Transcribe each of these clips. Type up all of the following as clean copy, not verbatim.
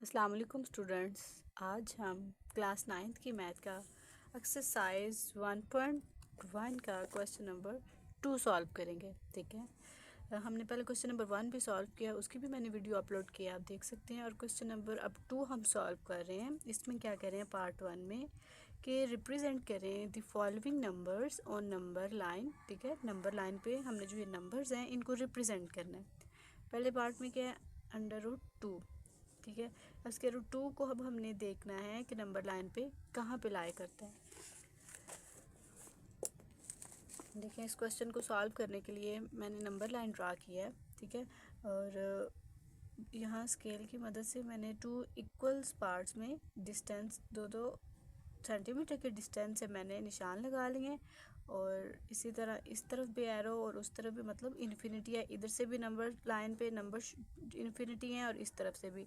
अस्सलाम वालेकुम स्टूडेंट्स। आज हम क्लास 9th की मैथ का एक्सरसाइज 1.1 का क्वेश्चन नंबर 2 सॉल्व करेंगे। ठीक है, हमने पहले क्वेश्चन नंबर 1 भी सॉल्व किया, उसकी भी मैंने वीडियो अपलोड किया, आप देख सकते हैं। और क्वेश्चन नंबर अब 2 हम सॉल्व कर रहे हैं। इसमें क्या करें हैं पार्ट 1 में कि रिप्रेजेंट करें the following numbers on number line. ठीक है, नंबर लाइन पे हमने जो ये नंबर्स हैं इनको रिप्रेजेंट करना है। पहले पार्ट में क्या है, √2। ठीक है, उसके √2 को अब हमने देखना है कि नंबर लाइन पे कहाँ पे लाई करता है। देखिए, इस क्वेश्चन को सॉल्व करने के लिए मैंने नंबर लाइन ड्रा किया है। ठीक है, और यहाँ स्केल की मदद से मैंने 2 इक्वल्स पार्ट्स में डिस्टेंस 2-2 सेंटीमीटर के डिस्टेंस से मैंने निशान लगा लिए। और इसी तरह इस तरफ भी एरो और उस तरफ भी, मतलब इन्फिनिटी है, इधर से भी नंबर लाइन पे नंबर इन्फिनिटी है और इस तरफ से भी।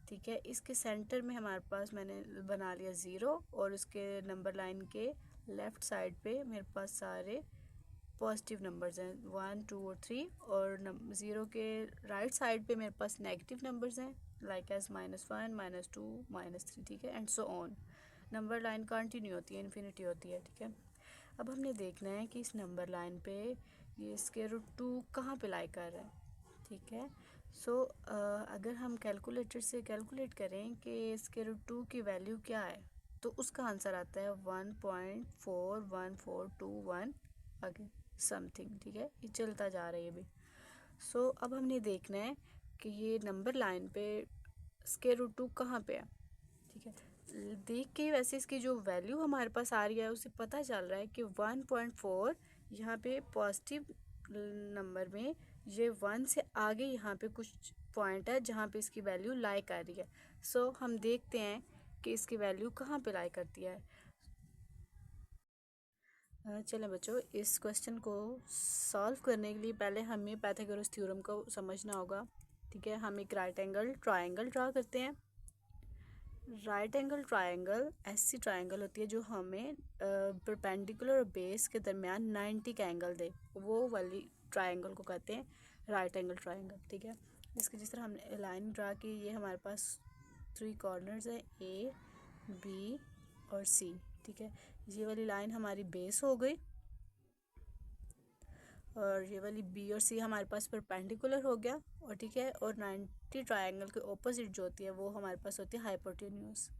ठीक है, इसके सेंटर में हमारे पास मैंने बना लिया 0 और उसके नंबर लाइन के लेफ़्ट साइड पे मेरे पास सारे पॉजिटिव नंबर्स हैं 1 2 और 3। और 0 के राइट साइड पे मेरे पास नेगेटिव नंबर्स हैं लाइक एज -1 -2 -3। ठीक है, and so on. Number line continue होती है, इन्फिनिटी होती है। ठीक है, अब हमने देखना है कि इस नंबर लाइन पे ये √2 कहाँ पे लाई कर रहा है। ठीक है, सो अगर हम कैलकुलेटर से कैलकुलेट करें कि √2 की वैल्यू क्या है, तो उसका आंसर आता है 1.41421 आगे समथिंग। ठीक है, ये चलता जा रहा है ये भी। सो अब हमने देखना है कि ये नंबर लाइन पे √2 कहाँ पे है। ठीक है, देख के वैसे इसकी जो वैल्यू हमारे पास आ रही है उससे पता चल रहा है कि 1.4 यहाँ पे पॉजिटिव नंबर में ये 1 से आगे यहाँ पे कुछ पॉइंट है जहाँ पे इसकी वैल्यू लाई कर रही है। सो हम देखते हैं कि इसकी वैल्यू कहाँ पे लाई करती है। चलें बच्चों, इस क्वेश्चन को सॉल्व करने के लिए पहले हमें पाइथागोरस थ्योरम को समझना होगा। ठीक है, हम एक राइट एंगल ट्रायंगल ड्रा करते हैं। राइट एंगल ट्रायंगल ऐसी ट्रायंगल होती है जो हमें परपेंडिकुलर और बेस के दरमियान 90 का एंगल दे, वो वाली ट्रायंगल को कहते हैं राइट एंगल ट्रायंगल। ठीक है, इसके जिस तरह हमने लाइन ड्रा की, ये हमारे पास 3 कॉर्नर्स हैं A B और C। ठीक है, ये वाली लाइन हमारी बेस हो गई और ये वाली B और C हमारे पास परपेंडिकुलर हो गया। और ठीक है, और 90 ट्रायंगल के ऑपोजिट जो होती है वो हमारे पास होती है हाइपोटेन्यूज।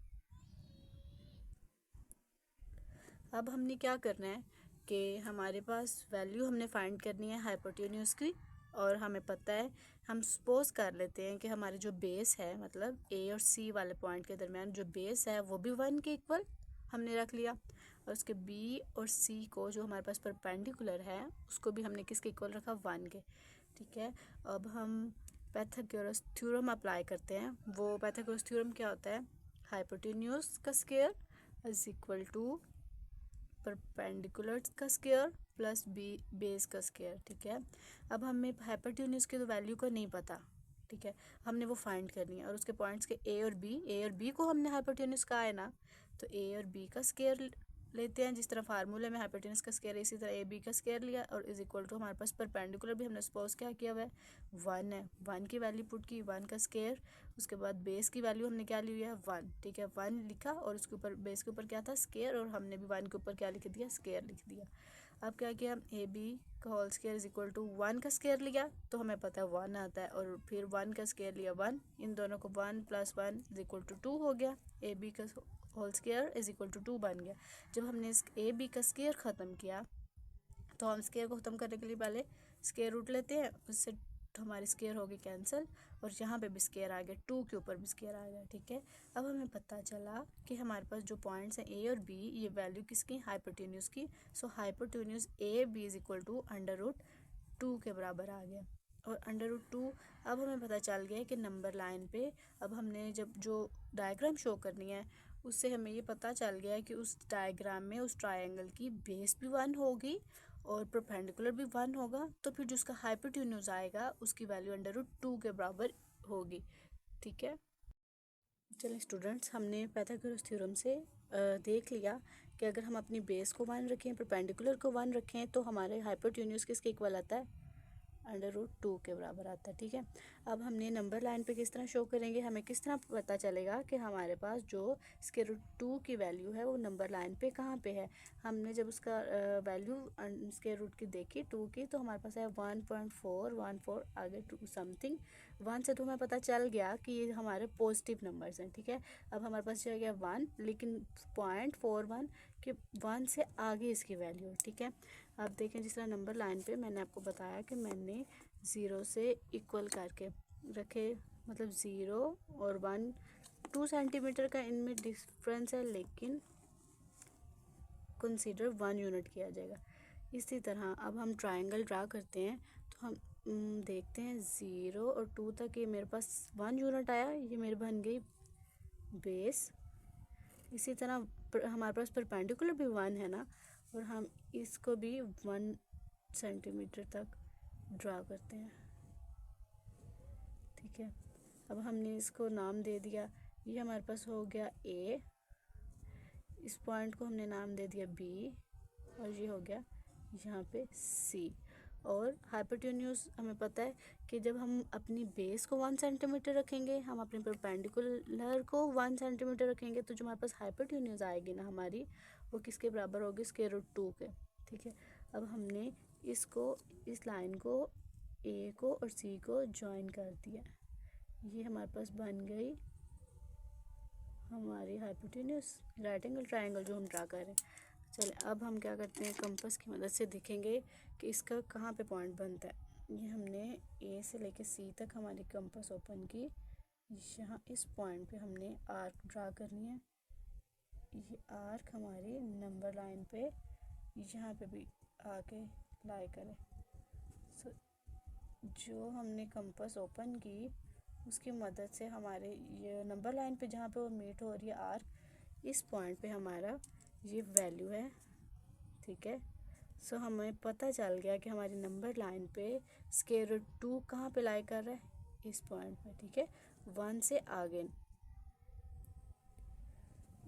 अब हमने क्या करना है कि हमारे पास वैल्यू हमने फाइंड करनी है हाइपोटेन्यूज की। और हमें पता है, हम सपोज कर लेते हैं कि हमारे जो बेस है, मतलब A और C वाले पॉइंट के दरमियान जो बेस है वो भी 1 के इक्वल हमने रख लिया। और उसके B और C को जो हमारे पास परपेंडिकुलर है उसको भी हमने किसके इक्वल रखा, 1 के। ठीक है, अब हम पाइथागोरस थ्योरम अप्लाई करते हैं। वो पाइथागोरस थ्योरम क्या होता है, हाइपोटेन्यूज का square is equal to perpendicular का स्क्वायर प्लस बेस का स्क्वायर। ठीक है, अब हमें हाइपोटेन्यूज की तो वैल्यू का नहीं पता। ठीक है, हमने वो फाइंड करनी है और उसके पॉइंट्स के ए और बी को हमने हाइपोटेन्यूज कहा है ना, तो A और B का स्क्वायर लेते हैं। जिस तरह फार्मूले में हाइपोटेन्यूज का स्क्वायर है, इसी तरह AB का स्क्वायर लिया और इज इक्वल टू हमारे पास परपेंडिकुलर भी हमने सपोज क्या किया हुआ है, 1 है। 1 की वैल्यू पुट की, 1 का स्क्वायर, उसके बाद बेस की वैल्यू हमने क्या ली हुई है, 1। ठीक है, 1 लिखा और उसके ऊपर बेस के ऊपर क्या था, स्क्वायर, और हमने भी 1 के ऊपर क्या लिख दिया, स्क्वायर लिख दिया। अब क्या किया, AB का whole square is equal to 1 का स्क्वायर लिया तो हमें पता है 1 आता है, और फिर 1 का स्क्वायर लिया 1, इन दोनों को 1 + 1 इज इक्वल टू 2 हो गया। AB का whole square is equal to 2 बन गया। जब हमने इस AB का स्क्वायर ख़त्म किया तो हम स्क्वायर को ख़त्म करने के लिए पहले स्क्वायर रूट लेते हैं, उससे हमारी स्क्वायर होगी कैंसिल, और यहाँ पे भी स्क्वायर आ गया, 2 के ऊपर भी स्क्वायर आ गया। ठीक है, अब हमें पता चला कि हमारे पास जो पॉइंट्स हैं A और B, ये वैल्यू किसकी, हाइपोटेन्यूज की। So hypotenuse AB is equal to √2 के बराबर आ गया। और √2 अब हमें पता चल गया कि नंबर लाइन पे अब हमने जब जो डायग्राम शो करनी है उससे हमें ये पता चल गया है कि उस डायग्राम में उस ट्रायंगल की बेस भी 1 होगी और परपेंडिकुलर भी 1 होगा, तो फिर जो उसका हाइपोटेन्यूज आएगा उसकी वैल्यू √2 के बराबर होगी। ठीक है, चलिए स्टूडेंट्स, हमने पाइथागोरस थ्योरम से देख लिया कि अगर हम अपनी बेस को 1 रखें, परपेंडिकुलर को 1 रखें, तो हमारे हाइपोटेन्यूज किसके इक्वल आता है, √2 के बराबर आता है। ठीक है, अब हमने नंबर लाइन पे किस तरह शो करेंगे, हमें किस तरह पता चलेगा कि हमारे पास जो √2 की वैल्यू है वो नंबर लाइन पे कहाँ पे है। हमने जब उसका वैल्यू √2 की देखी 2 की, तो हमारे पास है 1.414 आगे 2 समथिंग 1 से, तो हमें पता चल गया कि ये हमारे पॉजिटिव नंबर्स हैं। ठीक है, अब हमारे पास चल गया 1, लेकिन 0.41 के 1 से आगे इसकी वैल्यू है। ठीक है, अब देखें जिस तरह नंबर लाइन पे मैंने आपको बताया कि मैंने 0 से इक्वल करके रखे, मतलब 0 और 1 2 सेंटीमीटर का इनमें डिफरेंस है, लेकिन कंसीडर 1 यूनिट किया जाएगा। इसी तरह अब हम ट्रायंगल ड्रा करते हैं, तो हम देखते हैं 0 और 2 तक ये मेरे पास 1 यूनिट आया, ये मेरे बन गई बेस। इसी तरह हमारे पास परपेंडिकुलर भी 1 है ना, और हम इसको भी 1 सेंटीमीटर तक ड्रा करते हैं। ठीक है, अब हमने इसको नाम दे दिया, ये हमारे पास हो गया A, इस पॉइंट को हमने नाम दे दिया B, और ये हो गया यहाँ पे C। और हाइपोटेन्यूज हमें पता है कि जब हम अपनी बेस को 1 सेंटीमीटर रखेंगे, हम अपने परपेंडिकुलर को 1 सेंटीमीटर रखेंगे, तो जो हमारे पास हाइपोटेन्यूज आएगी ना हमारी, वो किसके बराबर होगी, √2 के। ठीक है, अब हमने इसको, इस लाइन को A को और C को ज्वाइन कर दिया, ये हमारे पास बन गई हमारी हाइपोटेन्यूज राइट एंगल ट्रायंगल जो हम ड्रा कर रहे हैं। चलिए अब हम क्या करते हैं, कंपास की मदद से देखेंगे कि इसका कहाँ पे पॉइंट बनता है। ये हमने A से लेके C तक हमारी कंपास ओपन की, यहाँ इस पॉइंट पे हमने आर्क ड्रा करनी है। ये आर्क हमारी नंबर लाइन पे यहाँ पे भी आके लाई करे। सो जो हमने कंपास ओपन की उसकी मदद से हमारे ये नंबर लाइन पे जहाँ पे वो मीट हो रही है आर्क, इस पॉइंट पे हमारा ये वैल्यू है। ठीक है, सो हमें पता चल गया कि हमारी नंबर लाइन पे √2 कहाँ पे लाई कर रहा है, इस पॉइंट पे। ठीक है, 1 से आगे।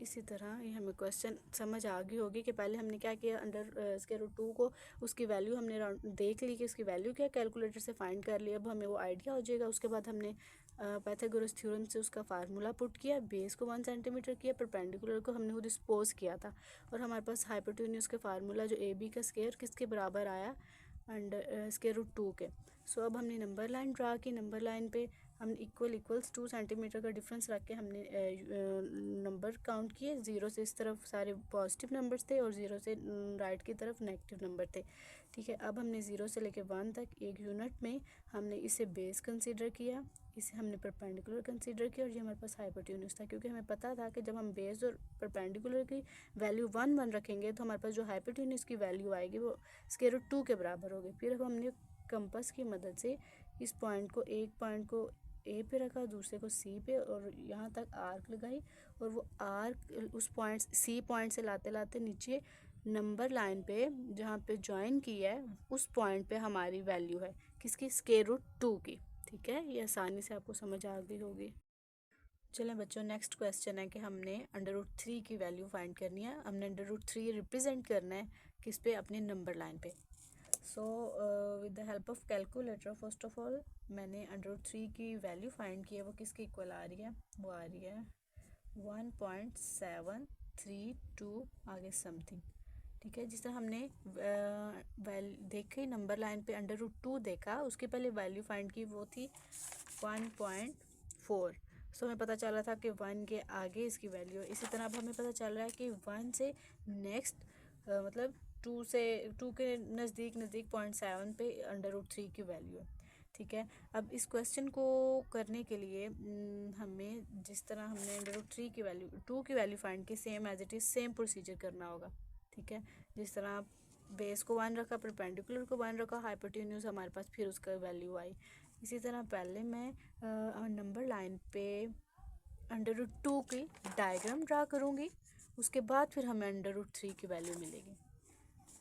इसी तरह ये हमें क्वेश्चन समझ आ गई होगी कि पहले हमने क्या किया, √2 को उसकी वैल्यू हमने देख ली कि उसकी वैल्यू क्या, कैलकुलेटर से फाइंड कर लिया, अब हमें वो आइडिया हो जाएगा। उसके बाद हमने पाइथागोरस थ्योरम से उसका फार्मूला पुट किया, बेस को 1 सेंटीमीटर किया, परपेंडिकुलर को हमने खुद डिस्पोज किया था, और हमारे पास हाइपोटेन्यूज का फार्मूला जो AB का स्क्वायर किसके बराबर आया, √2 के। सो अब हमने नंबर लाइन ड्रा की, नंबर लाइन पे हमने इक्वल्स 2 सेंटीमीटर का डिफरेंस रख के हमने नंबर काउंट किए। 0 से इस तरफ सारे पॉजिटिव नंबर्स थे और 0 से राइट की तरफ नेगेटिव नंबर थे। ठीक है, अब हमने 0 से लेके 1 तक एक यूनिट में हमने इसे बेस कंसीडर किया, इसे हमने परपेंडिकुलर कंसीडर किया, और ये हमारे पास हाइपोटेन्यूज था, क्योंकि हमें पता था कि जब हम बेस और परपेंडिकुलर की वैल्यू 1 रखेंगे तो हमारे पास जो हाइपोटेन्यूज की वैल्यू आएगी वो √2 के बराबर होगी। फिर अब हमने कंपास की मदद से इस पॉइंट को, एक पॉइंट को A पे रखा, दूसरे को C पे, और यहाँ तक आर्क लगाई, और वो आर्क उस पॉइंट C पॉइंट से लाते लाते नीचे नंबर लाइन पे जहाँ पे ज्वाइन की है उस पॉइंट पे हमारी वैल्यू है किसकी, √2 की। ठीक है, ये आसानी से आपको समझ आ गई होगी। चलें बच्चों, नेक्स्ट क्वेश्चन है कि हमने √3 की वैल्यू फाइंड करनी है। हमने √3 रिप्रेजेंट करना है किस पे, अपने नंबर लाइन पे। So with the help of calculator first of all मैंने √3 की वैल्यू फाइंड की है, वो किसके इक्वल आ रही है, वो आ रही है 1.732 आगे समथिंग। ठीक है, जिस तरह हमने देखे नंबर लाइन पे √2 देखा, उसके पहले वैल्यू फाइंड की वो थी 1.4। सो हमें पता चल रहा था कि 1 के आगे इसकी वैल्यू है। इसी तरह अब हमें पता चल रहा है कि 1 से नेक्स्ट मतलब 2 के नज़दीक 0.7 पे √3 की वैल्यू है। ठीक है, अब इस क्वेश्चन को करने के लिए हमें जिस तरह हमने √3 की वैल्यू 2 की वैल्यू फाइंड की, same as it is same procedure करना होगा। ठीक है, जिस तरह बेस को 1 रखा, परपेंडिकुलर को 1 रखा, हाइपोटेन्यूज हमारे पास फिर उसका वैल्यू आई। इसी तरह पहले मैं नंबर लाइन पे √2 की डायग्राम ड्रा करूँगी, उसके बाद फिर हमें √3 की वैल्यू मिलेगी।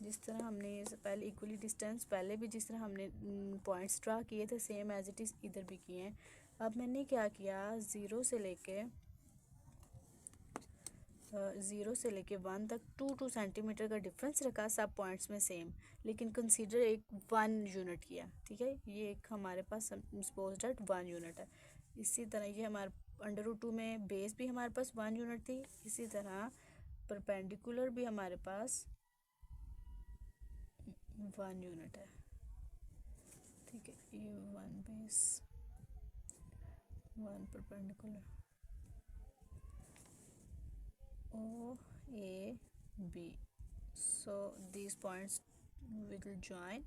जिस तरह हमने पहले इक्वली डिस्टेंस पहले भी जिस तरह हमने पॉइंट्स ड्रा किए थे, सेम एज इट इज़ इधर भी किए हैं। अब मैंने क्या किया, 0 से लेके 0 से लेके 1 तक 2 सेंटीमीटर का डिफरेंस रखा सब पॉइंट्स में सेम, लेकिन कंसीडर एक 1 यूनिट किया। ठीक है, ये एक हमारे पास सपोज दैट 1 यूनिट है। इसी तरह ये हमारे √2 में बेस भी हमारे पास 1 यूनिट थी, इसी तरह परपेंडिकुलर भी हमारे पास 1 यूनिट है। ठीक है, ये 1 base 1 perpendicular O A B, so these points will join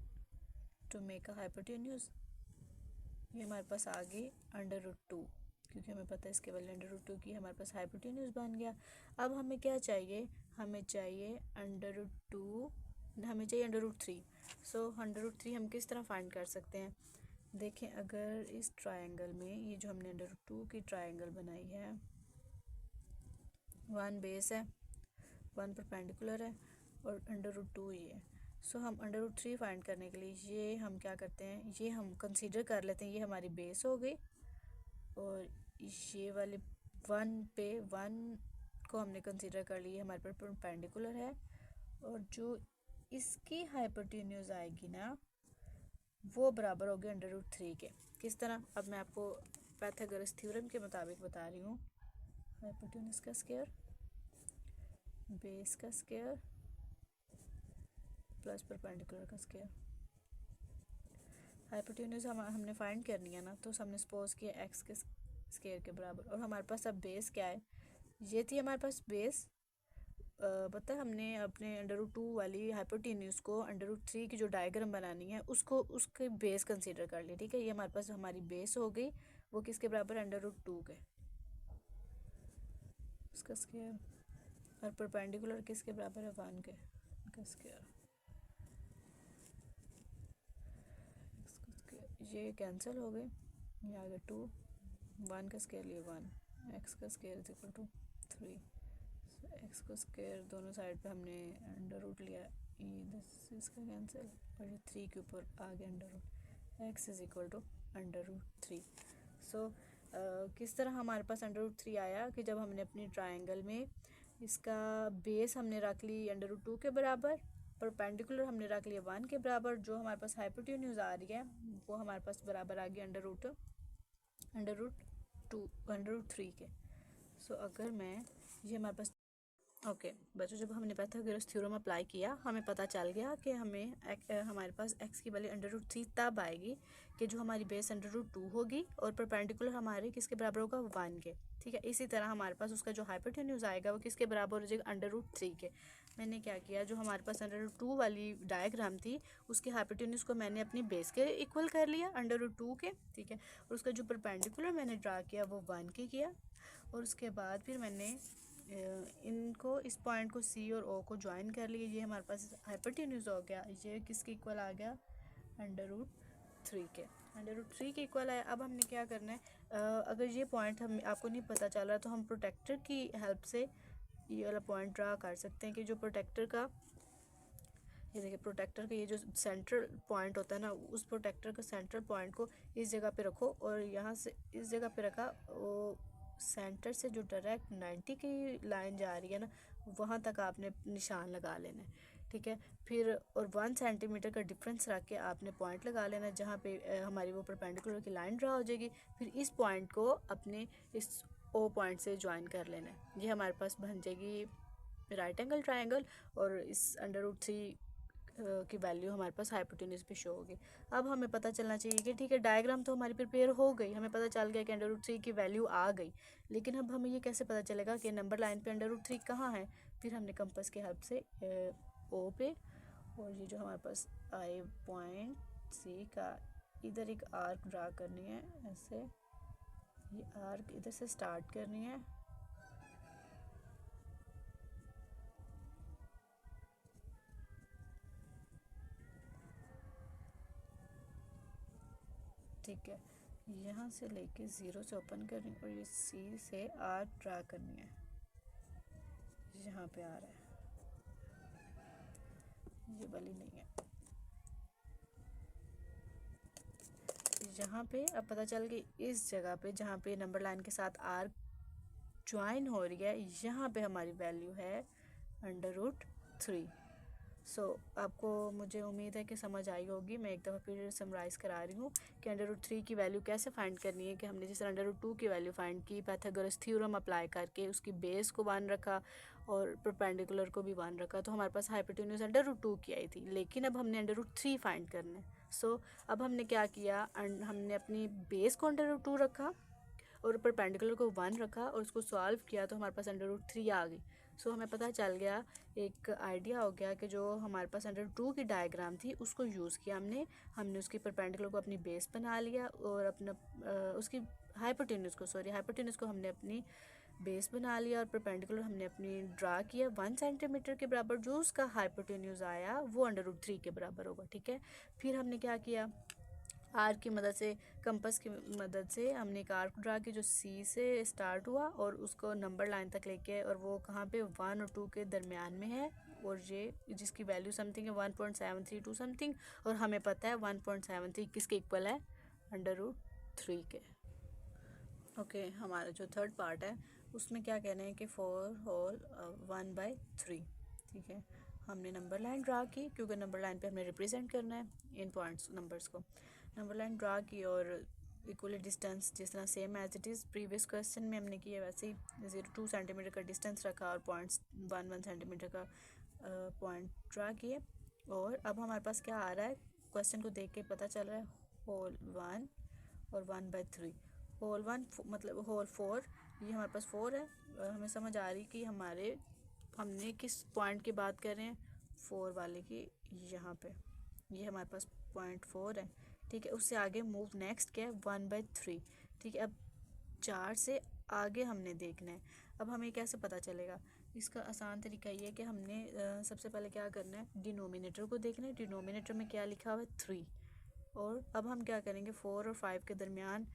to make a hypotenuse। ये हमारे पास आ गई √2, क्योंकि हमें पता है इसके वैल्यू √2 की, हमारे पास हाइपोटेन्यूज बन गया। अब हमें क्या चाहिए, हमें चाहिए √2, हमें चाहिए √3। सो √3 हम किस तरह फाइंड कर सकते हैं? देखें, अगर इस ट्रायंगल में ये जो हमने √2 की ट्रायंगल बनाई है, 1 बेस है, 1 परपेंडिकुलर है और √2 ये है। सो हम √3 फाइंड करने के लिए ये हम क्या करते हैं, ये हम कंसीडर कर लेते हैं, ये हमारी बेस हो गई और ये वाले 1 पे 1 को हमने कंसीडर कर लिया, हमारे पास परपेंडिकुलर है, और जो इसकी हाइपोटेन्यूज आएगी ना वो बराबर होगी √3 के। किस तरह? अब मैं आपको पाइथागोरस थ्योरम के मुताबिक बता रही हूँ। हाइपोटेन्यूज का स्क्वायर, बेस का स्क्वायर प्लस परपेंडिकुलर का स्क्वायर। हाइपोटेन्यूज हमने फाइंड करनी है ना, तो हमने सपोज किया x के स्क्वायर के बराबर, और हमारे पास अब बेस क्या है, ये थी हमारे पास बेस। पता है हमने अपने √2 वाली हाइपोटेन्यूज को √3 की जो डायग्राम बनानी है उसको उसके बेस कंसीडर कर लिया। ठीक है, ये हमारे पास हमारी बेस हो गई, वो किसके बराबर है, √2 के, उसका स्क्वायर, और परपेंडिकुलर किसके बराबर है, 1 के, उसका स्क्वायर। ये कैंसिल हो गए, ये आ गया 2, 1 का स्क्वायर लिए 1, x का square is equal to 3। x को स्क्वायर दोनों साइड पे हमने √, लिया, ये दिस इसका कैंसिल, और ये 3 के ऊपर आ गया √, x इज इक्वल टू √3। सो किस तरह हमारे पास √3 आया कि जब हमने अपनी ट्रायंगल में इसका बेस हमने रख ली √2 के बराबर, परपेंडिकुलर हमने रख लिया 1 के बराबर, जो हमारे पास हाइपोटेन्यूज आ रही है वो हमारे पास बराबर आ गई √3 के। सो अगर मैं ये हमारे पास बच्चों, जब हमने पाइथागोरस थ्योरम अप्लाई किया हमें पता चल गया कि हमारे पास x की वैल्यू √3 तब आएगी कि जो हमारी बेस √2 होगी और परपेंडिकुलर हमारे किसके बराबर होगा, 1 के। ठीक है, इसी तरह हमारे पास उसका जो हाइपोटेन्यूज आएगा वो किसके बराबर हो जाएगा, √3 के। मैंने क्या किया, जो हमारे पास √2 वाली डायग्राम थी उसके हाइपोटेन्यूज को मैंने अपनी बेस के इक्वल कर लिया, √2 के। ठीक है, और उसका जो परपेंडिकुलर मैंने ड्रा किया वो 1 के किया, और उसके बाद फिर मैंने इनको इस पॉइंट को C और O को ज्वाइन कर लिया, ये हमारे पास हाइपोटेन्यूज हो गया, ये किसके इक्वल आ गया, √3 के, √3 के इक्वल आया। अब हमने क्या करना है, अगर ये पॉइंट हम आपको नहीं पता चल रहा तो हम प्रोटेक्टर की हेल्प से ये वाला पॉइंट ड्रा कर सकते हैं कि जो प्रोटेक्टर का, ये देखिए प्रोटेक्टर का ये जो सेंट्रल पॉइंट होता है ना, उस प्रोटेक्टर का सेंट्रल पॉइंट को इस जगह पे रखो, और यहाँ से इस जगह पे रखा, वो सेंटर से जो डायरेक्ट 90 की लाइन जा रही है ना वहाँ तक आपने निशान लगा लेना है। ठीक है, फिर और 1 सेंटीमीटर का डिफरेंस रख के आपने पॉइंट लगा लेना है जहाँ पे हमारी वो परपेंडिकुलर की लाइन ड्रा हो जाएगी। फिर इस पॉइंट को अपने इस O पॉइंट से ज्वाइन कर लेना है, ये हमारे पास बन जाएगी राइट एंगल ट्रायंगल, और इस √3 की वैल्यू हमारे पास हाइपोटेन्यूज पे शो होगी। अब हमें पता चलना चाहिए कि ठीक है, डायग्राम तो हमारी प्रिपेयर हो गई, हमें पता चल गया कि √3 की वैल्यू आ गई, लेकिन अब हमें ये कैसे पता चलेगा कि नंबर लाइन पे √3 कहाँ है। फिर हमने कंपास की हेल्प से O पे, और ये जो हमारे पास आई पॉइंट C का इधर एक आर्क ड्रा करनी है, ऐसे ये आर्क इधर से स्टार्ट करनी है, ठीक है, यहाँ से लेके 0 से ओपन करनी और ये C से आर्क ड्रा करनी है, यहाँ पे आ रहा है, ये वाली नहीं है, यहाँ पे अब पता चल गई इस जगह पे जहाँ पे नंबर लाइन के साथ आर्क ज्वाइन हो रही है, यहाँ पे हमारी वैल्यू है √3। सो आपको, मुझे उम्मीद है कि समझ आई होगी। मैं एक दफ़ा फिर समराइज़ करा रही हूँ कि √3 की वैल्यू कैसे फाइंड करनी है। कि हमने जिस तरह √2 की वैल्यू फाइंड की पाइथागोरस थ्योरम अप्लाई करके, उसकी बेस को 1 रखा और परपेंडिकुलर को भी 1 रखा, तो हमारे पास हाइपोटेन्यूज √2 की आई थी। लेकिन अब हमने √3 फाइंड करना है। सो अब हमने क्या किया, हमने अपनी बेस को √2 रखा और परपेंडिकुलर को 1 रखा और उसको सॉल्व किया, तो हमारे पास √3 आ गई। सो हमें पता चल गया, एक आइडिया हो गया कि जो हमारे पास √2 की डायग्राम थी उसको यूज़ किया हमने उसकी परपेंडिकुलर को अपनी बेस बना लिया और अपना उसकी हाइपोटेन्यूज को हमने अपनी बेस बना लिया और परपेंडिकुलर हमने अपनी ड्रा किया 1 सेंटीमीटर के बराबर। जो उसका हाइपोटेन्यूज आया वो √3 के बराबर होगा। ठीक है, फिर हमने क्या किया, आर्क की मदद से, कंपास की मदद से हमने एक आर्क ड्रा की जो सी से स्टार्ट हुआ और उसको नंबर लाइन तक लेके, और वो कहाँ पे 1 और 2 के दरमियान में है, और ये जिसकी वैल्यू समथिंग है 1.732 समथिंग, और हमें पता है 1.73 किसके इक्वल है, √3 के। ओके, हमारा जो थर्ड पार्ट है उसमें क्या कहना है कि 4 होल 1/3। ठीक है, हमने नंबर लाइन ड्रा की क्योंकि नंबर लाइन पे हमने रिप्रेजेंट करना है इन पॉइंट्स नंबर्स को। नंबर लाइन ड्रा की और इक्वली डिस्टेंस जिस तरह same as it is previous question में हमने किया वैसे ही 0.2 सेंटीमीटर का डिस्टेंस रखा और पॉइंट्स 1 सेंटीमीटर का पॉइंट ड्रा किए। और अब हमारे पास क्या आ रहा है, क्वेश्चन को देख के पता चल रहा है होल 1 और 1/3। होल 1 मतलब होल 4, ये हमारे पास 4 है और हमें समझ आ रही कि हमने किस पॉइंट की बात कर रहे हैं, 4 वाले की। यहाँ पे ये हमारे पास .4 है। ठीक है, उससे आगे मूव नेक्स्ट क्या है, 1/3। ठीक है, अब 4 से आगे हमने देखना है। अब हमें कैसे पता चलेगा, इसका आसान तरीका ये है कि हमने सबसे पहले क्या करना है, डिनोमिनेटर को देखना है। डिनोमिनेटर में क्या लिखा हुआ है, 3। और अब हम क्या करेंगे, 4 और 5 के दरमियान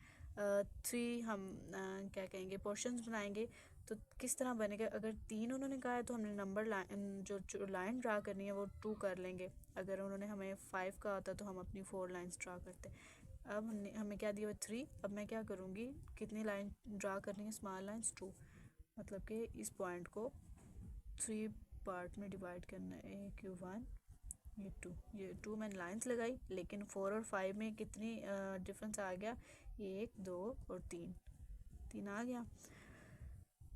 3 हम क्या कहेंगे, पोर्शंस बनाएंगे। तो किस तरह बनेगा, अगर 3 उन्होंने कहा है तो हमने नंबर लाइन जो लाइन ड्रा करनी है वो 2 कर लेंगे। अगर उन्होंने हमें 5 का होता तो हम अपनी 4 लाइंस ड्रा करते। अब हमें क्या दिया हुआ 3। अब मैं क्या करूँगी, कितनी लाइन ड्रा करनी है, स्मॉल लाइंस 2, मतलब कि इस पॉइंट को 3 पार्ट में डिवाइड करना है, एक 1 ये 2 मैंने लाइंस लगाई। लेकिन 4 और 5 में कितनी डिफरेंस आ गया, 1 2 और 3 आ गया।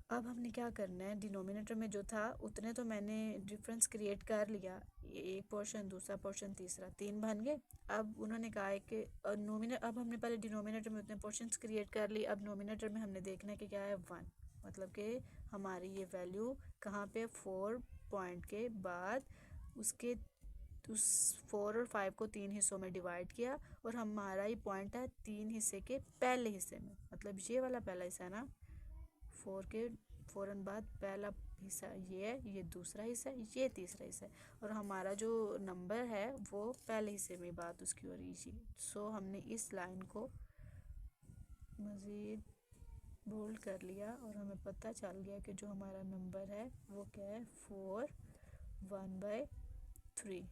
अब हमने क्या करना है, डिनोमिनेटर में जो था उतने तो मैंने डिफरेंस क्रिएट कर लिया, एक पोर्शन, दूसरा पोर्शन, तीसरा, 3 बन गए। अब उन्होंने कहा है कि अब हमने पहले डिनोमिनेटर में उतने पोर्शंस क्रिएट कर ली। अब नोमिनेटर में हमने देखना है कि क्या है, 1, मतलब कि हमारी ये वैल्यू कहाँ पे, 4 पॉइंट के बाद उसके उस 4 और 5 को 3 हिस्सों में डिवाइड किया और हमारा ये पॉइंट है 3 हिस्से के पहले हिस्से में, मतलब ये वाला पहला हिस्सा है ना, 4 के फ़ौरन बाद पहला हिस्सा ये है, ये दूसरा हिस्सा है, ये तीसरा हिस्सा है, और हमारा जो नंबर है वो पहले हिस्से में बात उसकी हो रही थी। सो हमने इस लाइन को मज़ीद बोल्ड कर लिया और हमें पता चल गया कि जो हमारा नंबर है वो क्या है, 4 1/3।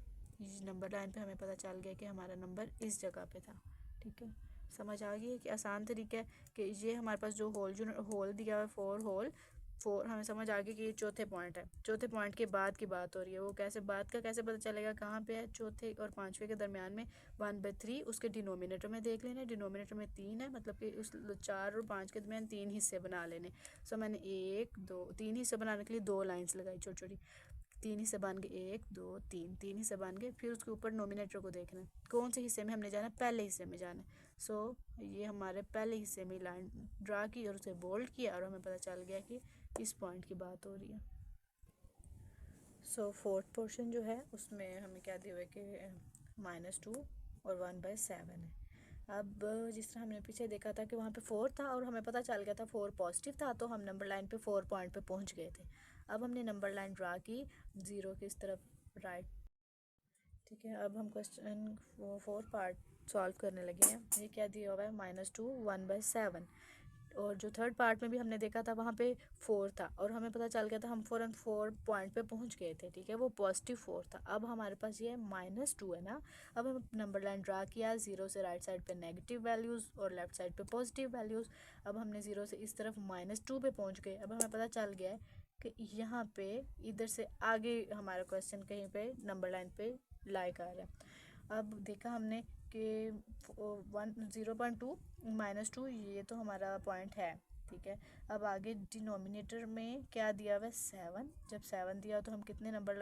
नंबर लाइन पे हमें पता चल गया कि हमारा नंबर इस जगह पे था। ठीक है, समझ आ गई है कि आसान तरीका है कि ये हमारे पास जो होल दिया हुआ है, 4 हमें समझ आ गई कि ये चौथे पॉइंट है। चौथे पॉइंट के बाद की बात हो रही है, वो कैसे बात का कैसे पता चलेगा, कहाँ पे है, चौथे और पाँचवें के दरमियान में 1/3। उसके डिनोमिनेटर में देख लेना, डिनोमिनेटर में 3 है, मतलब कि उस 4 और 5 के दरमियान 3 हिस्से बना लेने। सो मैंने 1 2 3 हिस्से बनाने के लिए 2 लाइन्स लगाई छोटी छोटी, 3 हिस्से बन गए, 1 2 3 हिस्से बन गए। फिर उसके ऊपर नोमिनेटर को देखना है कौन से हिस्से में हमने जाना है, पहले हिस्से में जाना है। सो ये हमारे पहले हिस्से में लाइन ड्रा की और उसे बोल्ड किया और हमें पता चल गया कि इस पॉइंट की बात हो रही है। सो फोर्थ पोर्शन जो है उसमें हमें क्या दिया हुआ है कि -2 और 1/7 है। अब जिस तरह हमने पीछे देखा था कि वहाँ पे 4 था और हमें पता चल गया था 4 पॉजिटिव था, तो हम नंबर लाइन पे 4 पॉइंट पे पहुँच गए थे। अब हमने नंबर लाइन ड्रा की 0 की इस तरफ राइट। ठीक है, अब हम क्वेश्चन 4 पार्ट सॉल्व करने लगे हैं। ये क्या दिया हुआ है, -2 1/7। और जो थर्ड पार्ट में भी हमने देखा था वहाँ पे 4 था और हमें पता चल गया था, हम फ़ौरन 4 पॉइंट पे पहुँच गए थे, ठीक है, वो पॉजिटिव 4 था। अब हमारे पास ये -2 है ना। अब हम नंबर लाइन ड्रा किया, 0 से राइट साइड पे नेगेटिव वैल्यूज़ और लेफ्ट साइड पे पॉजिटिव वैल्यूज़। अब हमने 0 से इस तरफ -2 पे पहुँच गए। अब हमें पता चल गया है कि यहाँ पे इधर से आगे हमारा क्वेश्चन कहीं पे नंबर लाइन पे लाई कर रहा है। अब देखा हमने कि 0.2 -2 ये तो हमारा पॉइंट है, ठीक है। अब आगे डिनोमिनेटर में क्या दिया हुआ है, 7। जब 7 दिया तो हम कितने नंबर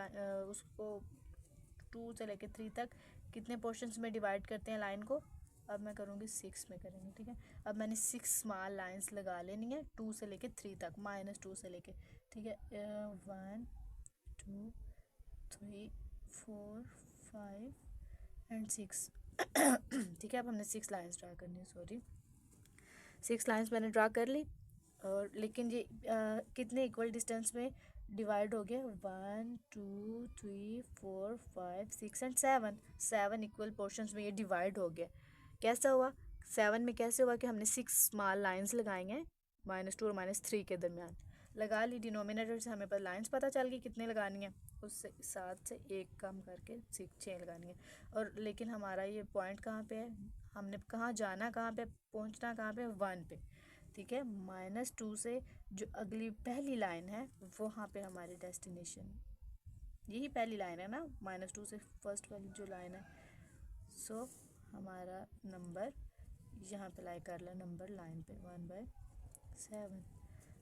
उसको 2 से लेके 3 तक कितने पोर्शंस में डिवाइड करते हैं लाइन को। अब मैं करूँगी 6 में करेंगे, ठीक है। अब मैंने 6 स्मॉल लाइंस लगा लेनी है 2 से लेके 3 तक, -2 से लेके, ठीक है। 1 2 3 4 5 एंड 6 ठीक है। अब हमने 6 लाइंस ड्रा करनी है, सॉरी 6 लाइंस मैंने ड्रा कर ली। और लेकिन ये कितने इक्वल डिस्टेंस में डिवाइड हो गया, 1 2 3 4 5 6 एंड 7 इक्वल पोर्शंस में ये डिवाइड हो गया। कैसा हुआ, 7 में कैसे हुआ कि हमने 6 स्मॉल लाइंस लगाएंगे -2 और -3 के दरमियान लगा ली। डिनोमिनेटर से हमें पर लाइंस पता चल गई कितने लगानी है, उससे 7 से 1 कम करके 6 लगानी है। और लेकिन हमारा ये पॉइंट कहाँ पे है, हमने कहाँ जाना, कहाँ पे पहुँचना, कहाँ पे 1 पे, ठीक है। -2 से जो अगली पहली लाइन है वहाँ पे हमारी डेस्टिनेशन, यही पहली लाइन है ना, -2 से फर्स्ट वाली जो लाइन है। सो हमारा नंबर यहाँ पे लाई कर ला, नंबर लाइन पे 1/7।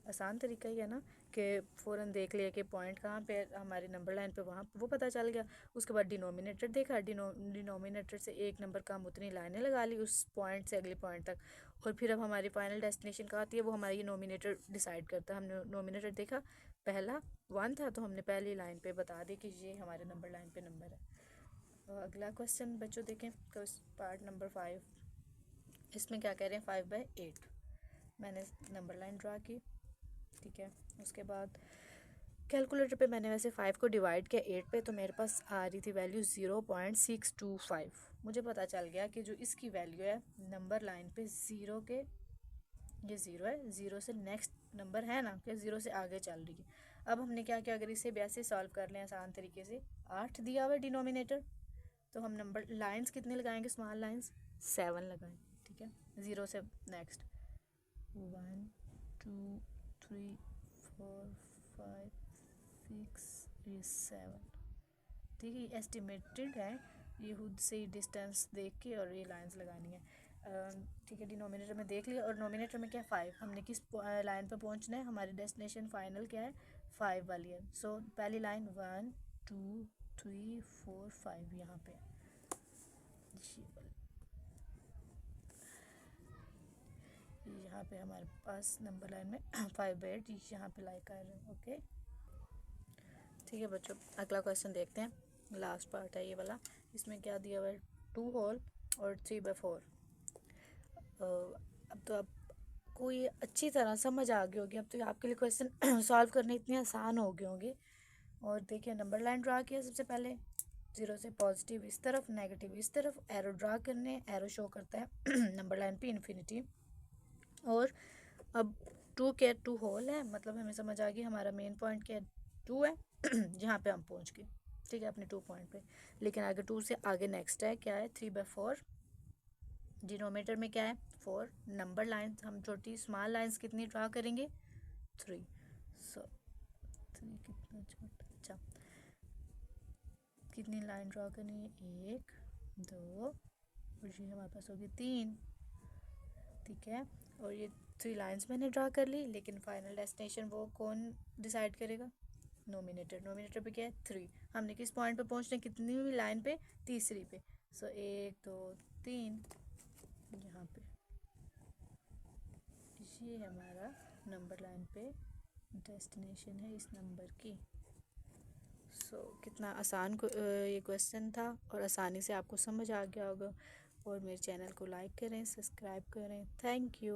आसान तरीका ही है ना कि फ़ौरन देख लिया कि पॉइंट कहाँ पे हमारी नंबर लाइन पे, वहाँ वो पता चल गया। उसके बाद डिनोमिनेटर देखा, डिनोमिनेटर से 1 नंबर कम उतनी लाइनें लगा ली उस पॉइंट से अगले पॉइंट तक। और फिर अब हमारी फाइनल डेस्टिनेशन कहाँ आती है, वो हमारी नोमिनेटर डिसाइड करता है। हमने नोमिनेटर देखा, पहला 1 था तो हमने पहली लाइन पे बता दी कि ये हमारे नंबर लाइन पे नंबर है। अगला क्वेश्चन बच्चों देखें, पार्ट नंबर 5। इसमें क्या कह रहे हैं, 5/8 मैंने नंबर लाइन ड्रा की, ठीक है। उसके बाद कैलकुलेटर पे मैंने वैसे 5 को डिवाइड किया 8 पे, तो मेरे पास आ रही थी वैल्यू 0.625। मुझे पता चल गया कि जो इसकी वैल्यू है नंबर लाइन पे 0 के, ये 0 है, 0 से नेक्स्ट नंबर है ना, कि 0 से आगे चल रही है। अब हमने क्या किया, अगर इसे वैसे सॉल्व कर लें आसान तरीके से, 8 दिया हुआ है डिनोमिनेटर, तो हम नंबर लाइंस कितने लगाएंगे, स्मॉल लाइंस 7 लगाएं, ठीक है। 0 से नेक्स्ट 1 2 3 4 5 6 7, ठीक है। एस्टिमेटेड है, ये खुद से ही डिस्टेंस देख के और ये लाइंस लगानी है, ठीक है। डिनोमिनेटर में देख लिया और नोमिनेटर में क्या 5, हमने किस लाइन पे पहुंचना है, हमारी डेस्टिनेशन फाइनल क्या है 5 वाली है। सो पहली लाइन 1 2 3 4 5 यहाँ पे, यहाँ पे हमारे पास नंबर लाइन में 5/8 यहाँ पे लाई कर रहे हैं, ओके, ठीक है बच्चों। अगला क्वेश्चन देखते हैं, लास्ट पार्ट है ये वाला। इसमें क्या दिया हुआ है, 2 होल और 3/4। अब तो आप कोई अच्छी तरह समझ आ गई होगी, अब तो आपके लिए क्वेश्चन सॉल्व करने इतने आसान हो गए होंगे। और देखिए नंबर लाइन ड्रा किया सबसे पहले, 0 से पॉजिटिव इस तरफ, नेगेटिव इस तरफ, एरो ड्रा करने, एरो शो करता है नंबर लाइन पे इन्फिनिटी। और अब 2 के 2 होल है, मतलब हमें समझ आ गई हमारा मेन पॉइंट क्या है, 2 है जहाँ पे हम पहुँच गए, ठीक है, अपने 2 पॉइंट पे। लेकिन आगे 2 से आगे नेक्स्ट है क्या है, 3/4। डिनोमीटर में क्या है 4, नंबर लाइन हम छोटी स्मॉल लाइंस कितनी ड्रा करेंगे 3। सो 3 कितना छोटा, अच्छा कितनी लाइन ड्रा करनी है, 1 2 और ये हमारे पास होगी 3, ठीक है। और ये 3 लाइंस मैंने ड्रा कर ली, लेकिन फाइनल डेस्टिनेशन वो कौन डिसाइड करेगा, नोमिनेटर। नोमिनेटर पे क्या है 3, हमने किस पॉइंट पे पहुंचना है, कितनी भी लाइन पे, तीसरी पे। सो 1 2 3 यहाँ पे, ये हमारा नंबर लाइन पे डेस्टिनेशन है इस नंबर की। सो कितना आसान ये क्वेश्चन था और आसानी से आपको समझ आ गया होगा। और मेरे चैनल को लाइक करें, सब्सक्राइब करें। Thank you.